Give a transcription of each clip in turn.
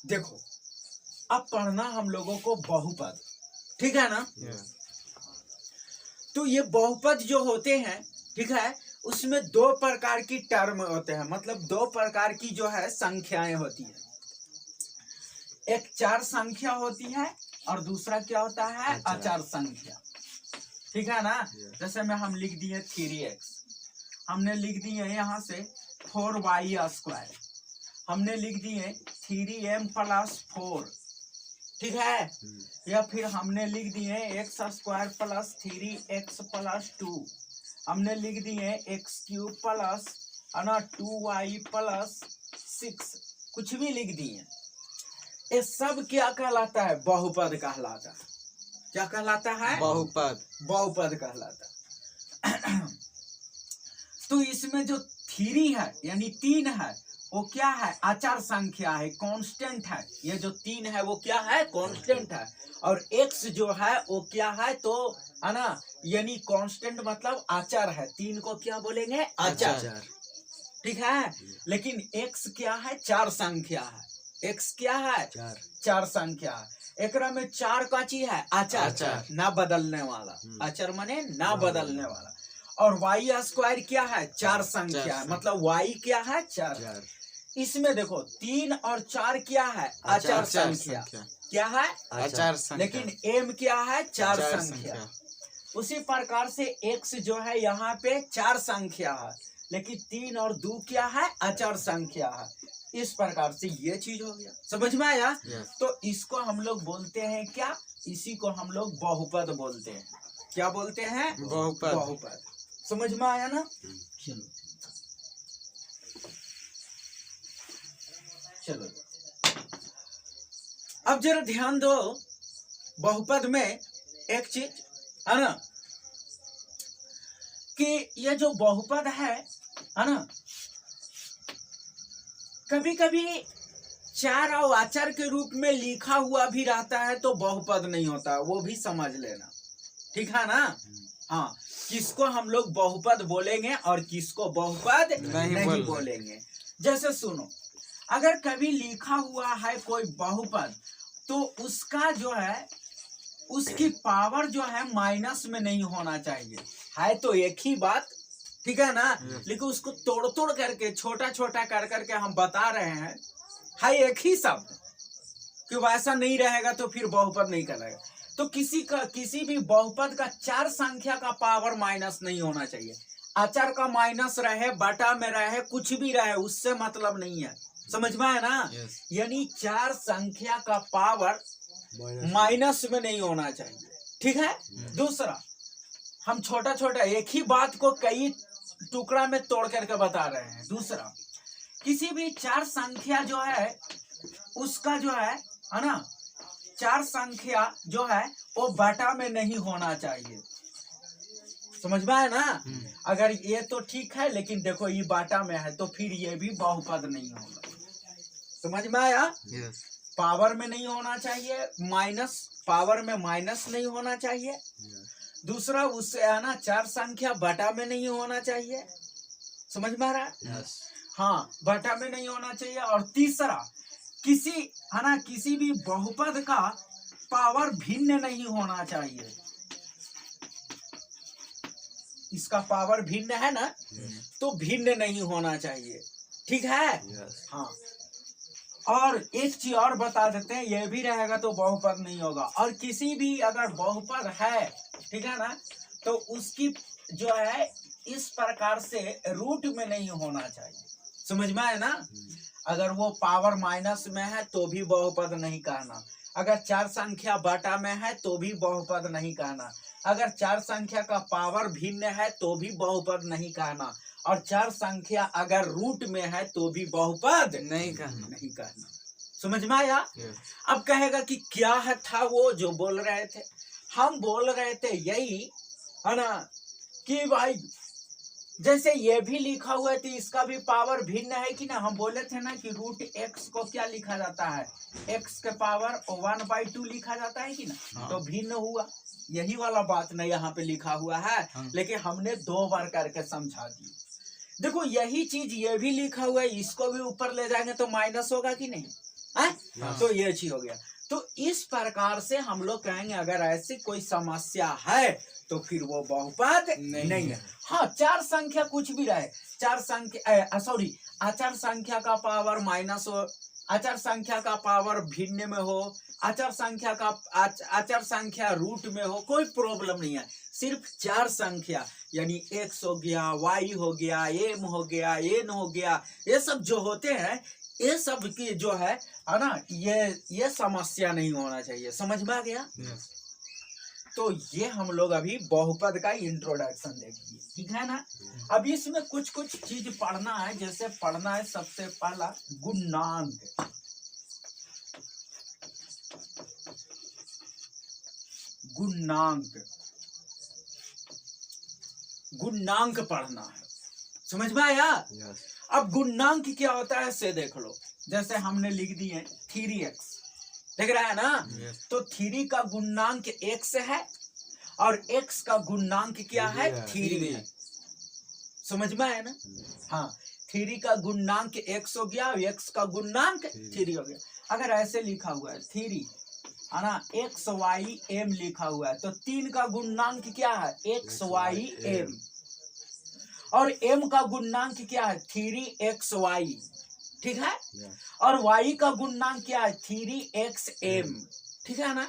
देखो अब पढ़ना हम लोगों को बहुपद, ठीक है ना। तो ये बहुपद जो होते हैं, ठीक है, उसमें दो प्रकार की टर्म होते हैं, मतलब दो प्रकार की जो है संख्याएं होती है। एक चार संख्या होती है और दूसरा क्या होता है, अचार संख्या, ठीक है ना। जैसे में हम लिख दिए 3x, हमने लिख दिए यहाँ से 4y², हमने लिख दिए 3m+4, ठीक है। या फिर हमने लिख दिए x² + 3x+2, हमने लिख दिए x³ + 2y + 6, कुछ भी लिख दिए। ये सब क्या कहलाता है, बहुपद कहलाता है। क्या कहलाता है, बहुपद। बहुपद कहलाता है। तो इसमें जो 3 है यानी 3 है वो क्या है, आचार संख्या है, कांस्टेंट है। ये जो 3 है वो क्या है, कांस्टेंट है। और x जो है वो क्या है, तो है ना, यानी कांस्टेंट मतलब आचार है। 3 को क्या बोलेंगे, आचार, ठीक है। लेकिन x क्या है, चार संख्या है। x क्या है, चार संख्या है। एकरा में चार का चीज है, आचार, ना बदलने वाला। आचार माने ना बदलने वाला। और y² क्या है, चार संख्या है, मतलब y क्या है, चार। इसमें देखो 3 और 4 क्या है, आचार संख्या, क्या है, आचार संख्या। लेकिन m क्या है, चार संख्या। उसी प्रकार से x जो है यहाँ पे चार संख्या है, लेकिन 3 और 2 क्या है, आचार संख्या है। इस प्रकार से ये चीज हो गया, समझ में आया। तो इसको हम लोग बोलते हैं क्या, इसी को हम लोग बहुपद बोलते हैं। क्या बोलते हैं, बहुपद। बहुपद। समझ में आया ना। चलो अब जरा ध्यान दो, बहुपद में एक चीज है ना, कि ये जो बहुपद है ना, कभी कभी चार और आचार के रूप में लिखा हुआ भी रहता है तो बहुपद नहीं होता, वो भी समझ लेना, ठीक है ना। हाँ, किसको हम लोग बहुपद बोलेंगे और किसको बहुपद नहीं बोलेंगे। जैसे सुनो, अगर कभी लिखा हुआ है कोई बहुपद तो उसका जो है, उसकी पावर जो है माइनस में नहीं होना चाहिए। है तो एक ही बात, ठीक है ना, लेकिन उसको तोड़ तोड़ करके, छोटा छोटा कर करके हम बता रहे हैं, है एक ही शब्द, कि वैसा नहीं रहेगा तो फिर बहुपद नहीं कहलाएगा। तो किसी भी बहुपद का चार संख्या का पावर माइनस नहीं होना चाहिए। आचार का माइनस रहे, बटा में रहे, कुछ भी रहे, उससे मतलब नहीं है। समझ में आया ना। यानी चार संख्या का पावर माइनस में नहीं होना चाहिए, ठीक है। दूसरा, हम छोटा छोटा एक ही बात को कई टुकड़ा में तोड़ करके बता रहे हैं। दूसरा, किसी भी चार संख्या जो है उसका जो है ना, चार संख्या जो है वो बटा में नहीं होना चाहिए। समझ में आया ना। अगर ये तो ठीक है, लेकिन देखो ये बाटा में है तो फिर ये भी बहुपद नहीं होगा। समझ में आया। पावर में नहीं होना चाहिए, माइनस, पावर में माइनस नहीं होना चाहिए। दूसरा, उससे है ना, चार संख्या बटा में नहीं होना चाहिए। समझ में आ रहा है। हाँ, बटा में नहीं होना चाहिए। और तीसरा, किसी है ना, किसी भी बहुपद का पावर भिन्न नहीं होना चाहिए। इसका पावर भिन्न है ना, तो भिन्न नहीं होना चाहिए, ठीक है। हाँ, और एक चीज और बता देते हैं, ये भी रहेगा तो बहुपद नहीं होगा। और किसी भी अगर बहुपद है, ठीक है ना, तो उसकी जो है इस प्रकार से रूट में नहीं होना चाहिए। समझ में आया ना। अगर वो पावर माइनस में है तो भी बहुपद नहीं कहना। अगर चार संख्या बटा में है तो भी बहुपद नहीं कहना। अगर चार संख्या का पावर भिन्न है तो भी बहुपद नहीं कहना। और चार संख्या अगर रूट में है तो भी बहुपद नहीं कहना। समझ में आया। अब कहेगा कि क्या है था वो जो बोल रहे थे। हम बोल रहे थे यही है ना, कि भाई जैसे ये भी लिखा हुआ है तो इसका भी पावर भिन्न है कि ना। हम बोले थे ना कि रूट एक्स को क्या लिखा जाता है, एक्स के पावर 1/2 लिखा जाता है कि ना। तो भिन्न हुआ, यही वाला बात ना यहाँ पे लिखा हुआ है। लेकिन हमने 2 बार करके समझा दी। देखो यही चीज ये भी लिखा हुआ है, इसको भी ऊपर ले जाएंगे तो माइनस होगा कि नहीं। है। तो ये चीज हो गया। तो इस प्रकार से हम लोग कहेंगे अगर ऐसी कोई समस्या है तो फिर वो बहुपद नहीं है। हाँ, चार संख्या कुछ भी रहे, चार संख्या सॉरी आचार संख्या का पावर माइनस हो, आचार संख्या का पावर भिन्न में हो, आचार संख्या का आचार संख्या रूट में हो, कोई प्रॉब्लम नहीं है। सिर्फ चार संख्या यानी x हो गया, y हो गया, m हो गया, n हो गया, ये सब जो होते हैं ये सब की जो है ना, ये समस्या नहीं होना चाहिए। समझ में आ गया? तो ये हम लोग अभी बहुपद का इंट्रोडक्शन देखिए, ठीक है ना। अब इसमें कुछ कुछ चीज पढ़ना है। जैसे पढ़ना है सबसे पहला गुणांक। गुणांक गुणांक पढ़ना है। समझ में आया? अब गुणांक क्या होता है से देख लो। जैसे हमने लिख दिए 3x, देख रहा है ना। तो 3 का गुणांक x है और x का गुणांक क्या है? 3 है। समझ में आया ना? हाँ, 3 का गुणांक x हो गया और x का गुणांक 3 हो गया। अगर ऐसे लिखा हुआ है 3 है ना, x y m लिखा हुआ है, तो 3 का गुणांक क्या है? x y m। और m का गुणांक क्या है? 3x y, ठीक है। और y का गुणांक क्या है? 3x m, ठीक है ना।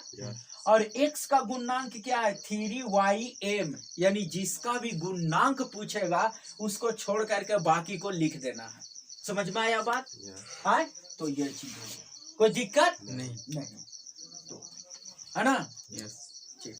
और x का गुणांक क्या है? 3y m। यानी जिसका भी गुणांक पूछेगा उसको छोड़ करके बाकी को लिख देना है। समझ में आया बात? है। तो ये चीज हो गया, कोई दिक्कत नहीं, तो है ना।